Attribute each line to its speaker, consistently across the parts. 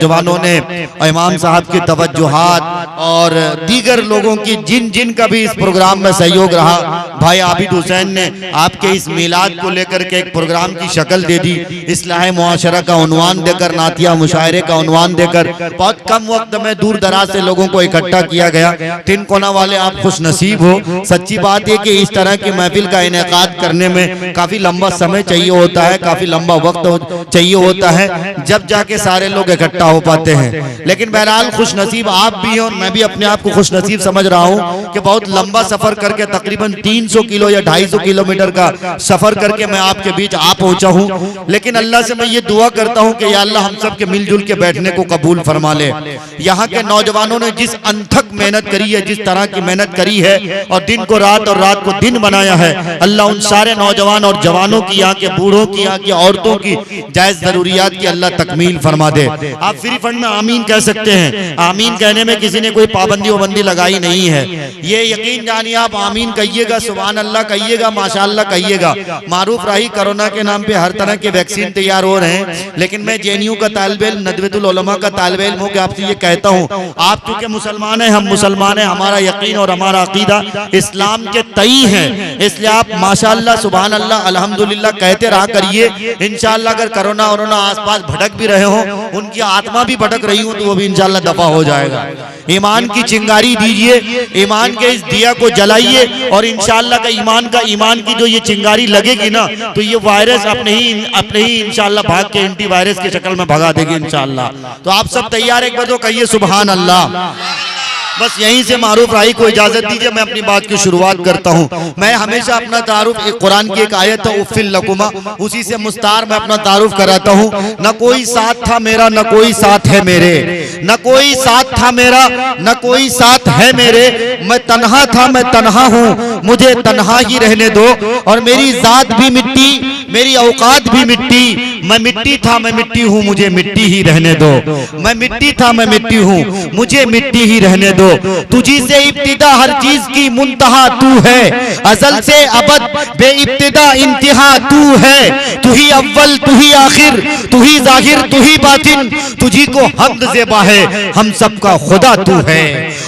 Speaker 1: जवानों ने इमाम साहब की तवज्जुहात और दीगर लोगों की जिन का भी इस प्रोग्राम में सहयोग रहा, भाई आबिद हुसैन ने आपके इस मिलाद को लेकर के एक प्रोग्राम की शक्ल दे दी, इस्लाह मुआशरा का उन्वान देकर, नातिया मुशायरे का उन्वान देकर बहुत कम वक्त में दूर दराज से लोगों को इकट्ठा किया गया। तीन कोना वाले आप खुश नसीब हो। सच्ची बात है कि इस तरह की महफिल का इनेकाद करने में काफी लंबा समय चाहिए होता है, काफी लंबा वक्त चाहिए होता है, जब जाके सारे लोग इकट्ठा हो पाते हैं। लेकिन बहरहाल खुश नसीब आप भी हैं और मैं भी अपने आप को खुश नसीब समझ रहा हूं कि बहुत लंबा सफर करके तकरीबन 300 किलो या 250 किलोमीटर का सफर करके मैं आपके बीच आ पहुंचा हूं। लेकिन अल्लाह से मैं ये दुआ करता हूं कि या अल्लाह हम सब के मिलजुल के बैठने को कबूल फरमा ले। यहाँ के नौजवानों ने जिस अनथक मेहनत करी है, जिस तरह की मेहनत करी है और दिन को रात और रात को दिन बनाया है, अल्लाह उन सारे नौजवान और जवानों की, यहाँ के बूढ़ों की, यहाँ की औरतों की जायज जरूरियात की अल्लाह तकमील फरमा दे। आप फ्री फंड में आमीन कह सकते हैं। आमीन कहने में किसी ने कोई पाबंदी वबंदी लगाई नहीं है। ये यकीन जानिए, आप आमीन कहिएगा, सुभान अल्लाह कहिएगा, माशाअल्लाह कहिएगा। मारूफ राही कोरोना के नाम पे हर तरह के वैक्सीन तैयार हो रहे हैं, लेकिन मैं जेएनयू का तालिब इल्म, नदवतुल उलमा का तालिब इल्म हूं कि आपसे ये कहता हूं, आप चूंकि मुसलमान हैं, हम मुसलमान हैं, हमारा यकीन और हमारा अकीदा इस्लाम के तई है, इसलिए आप माशाअल्लाह, सुभान अल्लाह, अल्हम्दुलिल्लाह कहते रहा करिए। इंशाअल्लाह अगर कोरोना आसपास भटक भी रहे हो, उनकी आत्मा भी भटक रही हो, तो वो भी इंशाअल्लाह दफा हो जाएगा। ईमान की चिंगारी दीजिए, ईमान के इस दिया को जलाइए और इंशाअल्लाह का ईमान की जो ये चिंगारी लगेगी ना, तो ये वायरस अपने ही इंशाअल्लाह भाग के एंटी वायरस की शक्ल में भगा देगी इंशाअल्लाह। तो आप सब तैयार, एक बार तो कहिए सुभान अल्लाह। बस यहीं से मारूफ राही को इजाजत दीजिए, मैं अपनी बात की शुरुआत करता हूं। मैं हमेशा अपना तारुफ कुरान की एक आयत है उफ़िल लकुमा, उसी से मुस्तार मैं अपना तारुफ कराता हूं। न कोई साथ था मेरा, न कोई साथ है मेरे, न कोई साथ था मेरा, न कोई साथ है मेरे, मैं तन्हा था, मैं तन्हा हूं, मुझे तन्हा ही रहने दो। और मेरी जात भी मिट्टी, मेरी औकात भी मिट्टी, मैं मिट्टी था, मैं मिट्टी हूं, मुझे मिट्टी ही रहने दो। मैं मिट्टी था, मैं मिट्टी हूं, मुझे मिट्टी ही रहने दो। तुझी से इब्तिदा हर चीज की मुंतहा तू है, अजल से अबद बेइब्तिदा इंतहा तू है। तू ही अव्वल, तू ही आखिर, तू ही जाहिर, तू ही बातिन, तुझी को हम्द ज़ेबा है, हम सबका खुदा तू है।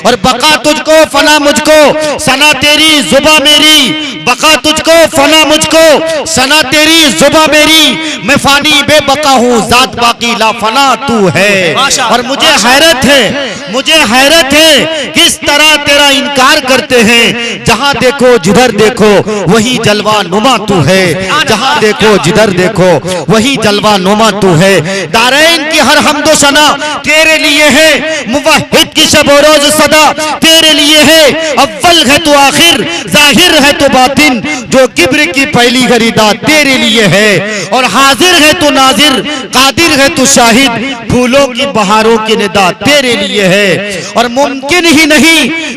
Speaker 1: और बका तुझको, फना मुझको, सना तेरी जुबा मेरी, बका तुझको, फना मुझको, सना तेरी जुबा मेरी, मैं फानी बेबका हूँ, जात बाकी ला फना तू है। और मुझे हैरत है किस तरह तेरा इनकार करते हैं, जहां देखो जिधर देखो वही जलवा नुमा तू है, जहां देखो जिधर देखो वही जलवा नुमा तू है। दारैन की हर हमदो सना तेरे लिए है, मुवहिद की शब और रोज सदा तेरे लिए है। अव्वल है तो आखिर, जाहिर है तो बातिन, जो किब्र की पहली खरीदा तेरे लिए है। और हाजिर है तो नाजिर, कादिर है तो शाहिद, फूलों की बहारों की निदा तेरे लिए है। और मुमकिन ही नहीं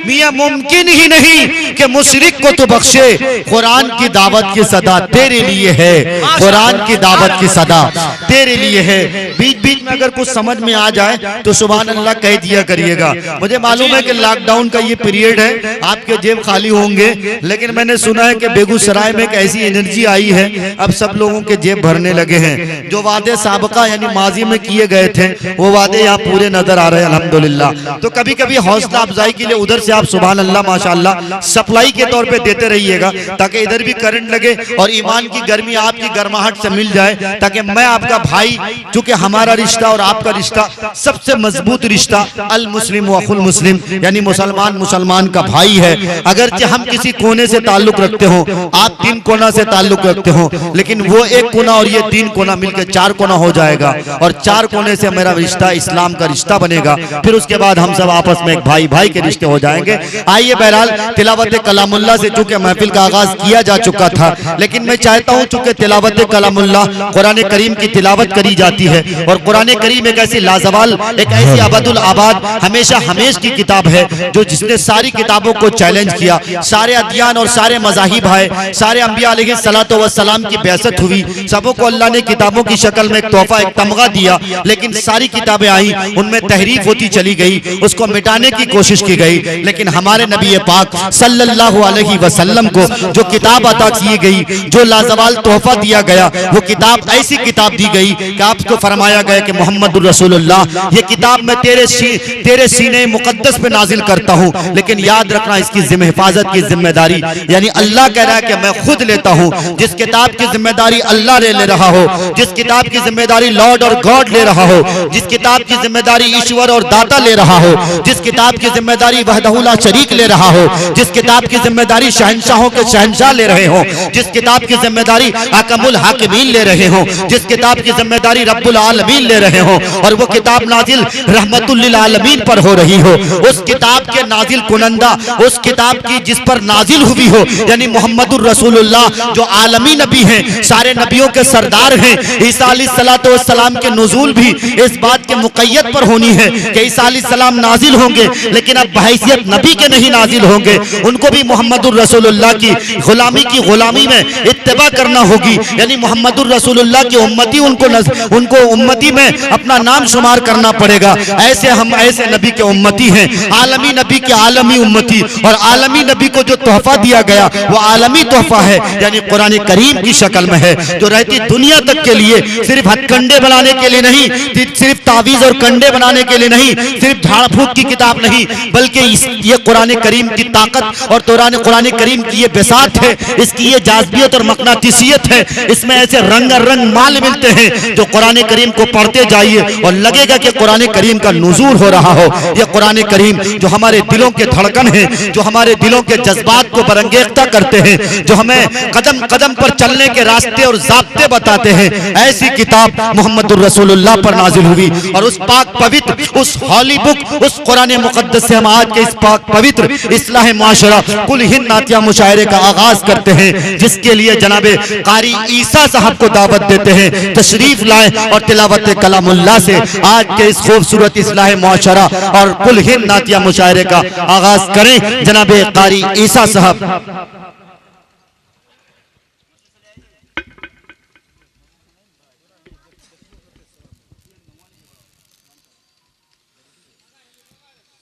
Speaker 1: मियां, मुमकिन ही नहीं कि मुशरिक को तो बख्शे, कुरान की दावत की सदा तेरे लिए है, कुरान की दावत की सदा तेरे लिए है। बीच बीच में अगर कुछ समझ में आ जाए तो सुभान अल्लाह कह दिया करिएगा। मुझे मालूम है कि लॉकडाउन का ये पीरियड है, आपके जेब खाली होंगे, लेकिन मैंने सुना है कि बेगूसराय में एक ऐसी एनर्जी आई है, अब सब लोगों के जेब भरने लगे हैं। जो वादे साबका यानी माजी में किए गए थे, वो वादे यहाँ पूरे नजर आ रहे हैं अल्हम्दुलिल्लाह। तो कभी कभी हौसला अफजाई के लिए उधर से आप सुभान अल्लाह माशाअल्लाह सप्लाई के तौर पे देते रहिएगा, ताकि इधर भी करंट लगे और ईमान की गर्मी आपकी गर्माहट से मिल जाए, ताकि मैं आपका भाई, चूंकि हमारा रिश्ता और आपका रिश्ता सबसे मजबूत रिश्ता अल मुस्लिम वखुल मुस्लिम, यानी मुसलमान का भाई है। अगरचे हम किसी कोने से ताल्लुक रखते हो, आप 3 कोना से ताल्लुक रखते हो, लेकिन वो 1 कोना और ये 3 कोना मिलकर 4 कोना हो जाएगा, और 4 कोने से मेरा रिश्ता इस्लाम का रिश्ता बनेगा। फिर उसके बाद हम सब आपस में एक भाई के रिश्ते हो जाएंगे। आइए बहरहाल तिलावत कलामुल्लाह से चूंकि महफिल का आगाज किया जा चुका था, लेकिन मैं चाहता हूं चूंकि तिलावत कलामुल्लाह कुरान करीम की तिलावत करी जाती है, और कुरान करीम एक ऐसी लाजवाल, एक ऐसी अबदुल आबाद, हमेशा हमेश की किताब है, जो जिसने सारी किताबों को चैलेंज किया। सारे अदियान और सारे मज़ाहिब आए, सारे अंबिया अलैहिस्सलातु वस्सलाम की बेअसत हुई, सबको अल्लाह ने किताबों की शक्ल में एक तोहफा, एक तमगा दिया, लेकिन सारी किताबें आई, उनमें तहरीफ होती चली गई, गई, उसको मिटाने की कोशिश की गई। लेकिन हमारे नबी पाक सल्लल्लाहु अलैहि वसल्लम को जो किताब अता की गई, जो लाजवाल तोहफा दिया गया, वो किताब ऐसी किताब दी गई कि आपको फरमाया गया कि मोहम्मदुर रसूलुल्लाह, ये किताब मैं तेरे सीने मुकद्दस पे नाजिल करता हूँ, लेकिन याद रखना इसकी हिफाजत की जिम्मेदारी यानी अल्लाह कह रहा है कि मैं खुद लेता हूँ। जिस किताब की जिम्मेदारी अल्लाह ले रहा हो, जिस किताब की जिम्मेदारी लॉर्ड और गॉड ले रहा हो, जिस किताब की जिम्मेदारी ईश्वर और दाता ले रहा हो, जिस किताब की जिम्मेदारी वहदहु ला शरीक ले रहा हो, जिस किताब की जिम्मेदारी शहंशाहों के शहंशाह ले रहे हो, जिस किताब की जिम्मेदारी हाकमुल हाकिमीन ले रहे हो, जिस किताब की जिम्मेदारी रब्बुल आलमीन ले रहे हो, और वो किताब नाजिल रहमतुल लिल आलमीन पर हो रही हो, उस किताब के नाजिल कुनंदा, उस किताब की जिस पर नाजिल हुई हो, यानी मोहम्मदुर रसूलुल्लाह जो आलमी नबी हैं, सारे नबियों के सरदार हैं। ईसा अलैहिस्सलातु वस्सलाम के नुज़ूल भी इस बात के मुक़य्यद पर होनी है कि ईसा अलैहिस्सलाम नाजिल होंगे, लेकिन अब बहैसियत नबी के नहीं नाजिल होंगे, उनको भी मोहम्मदुर रसूलुल्लाह की गुलामी में इत्तिबा करना होगी, यानी मोहम्मदुर रसूलुल्लाह की उम्मती उनको उम्मती में अपना नाम शुमार करना पड़ेगा। ऐसे नबी के उम्मती हैं, आलमी नबी के आलमी उम्मती, और आलमी नबी को जो तोहफा दिया गया वो आलमी तोहफा है, यानी कुरान करीम की शक्ल में है, जो रहती दुनिया तक के लिए, सिर्फ हथकंडे बनाने के लिए नहीं, सिर्फ तावीज और कंडे बनाने के लिए नहीं, सिर्फ झाड़ फूक की किताब नहीं, बल्कि ये कुरान करीम की ताकत और कुरान करीम की ये बिसात है, इसकी ये जाज़बियत और मकनातिसियत है। इसमें ऐसे रंग माल मिलते हैं जो कुरान करीम को पढ़ते जाइए और लगेगा कि कुरान करीम का नुज़ूल हो रहा हो। ये कुरान करीम जो हमारे दिलों के धड़कन है, जो हमारे दिलों के जज्बात को बरंगेख्ता करते हैं, जो हमें कदम कदम पर चलने के रास्ते और ज़ाब्ते बताते हैं, ऐसी किताब मोहम्मदुर रसूलुल्लाह पर नाजिल हुई। और उस पाक पवित्र, उस हॉली बुक, उस कुरान मुक़द्दस से हम आज के इस पाक पवित्र इस्लाह माशरा कुल हिंद नातिया मुशायरे का आगाज करते हैं, जिसके लिए जनाबे कारी ईसा साहब को दावत देते हैं तशरीफ लाए और तिलावत कलामुल्लाह से आज के इस खूबसूरत इस्लाह माशरा और कुल हिंद नातिया मुशायरे का आगाज करें। जनाबे कारी ईसा साहब।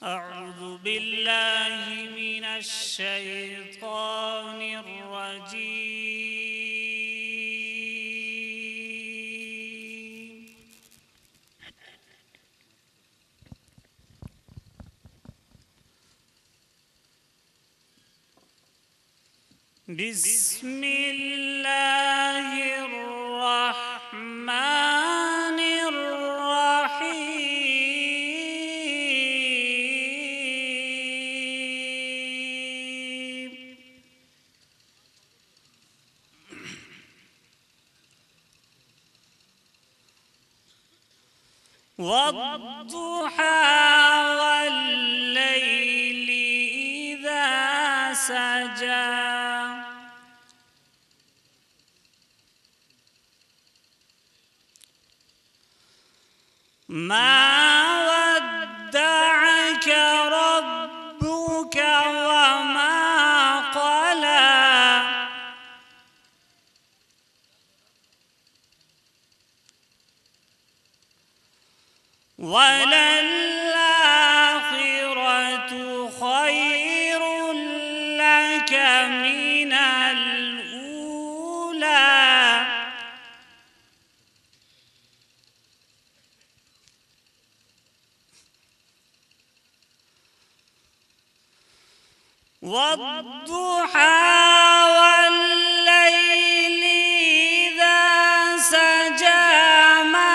Speaker 2: अऊज़ु बिल्लाहि मिनश शैतानिर रजीम। बिस्मिल्लाहिर रहमानिर रहीम। वद्दुहा वल्लैलि इज़ा सजा। मा वद्दअक रब्बुक वमा क़ला। वलल्आखिरतु खैरुल लक मिनल ऊला। वद्दुहा वल्लैलि इज़ा सजा। मा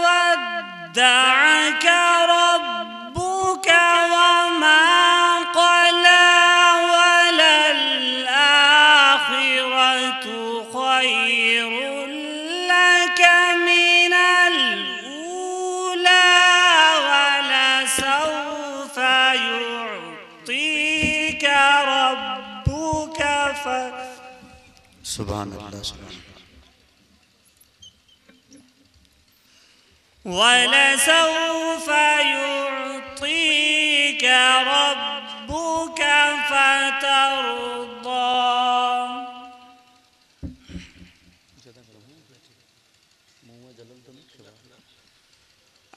Speaker 2: वद्दअक रब्बुक वमा क़ला। वलल्आखिरतु खैरुल लक मिनल ऊला। वलसौफ युअतीक रब्बुक
Speaker 1: सुभान अल्लाह।
Speaker 2: वलसौफ युअतीक रब्बुक फतर्दा।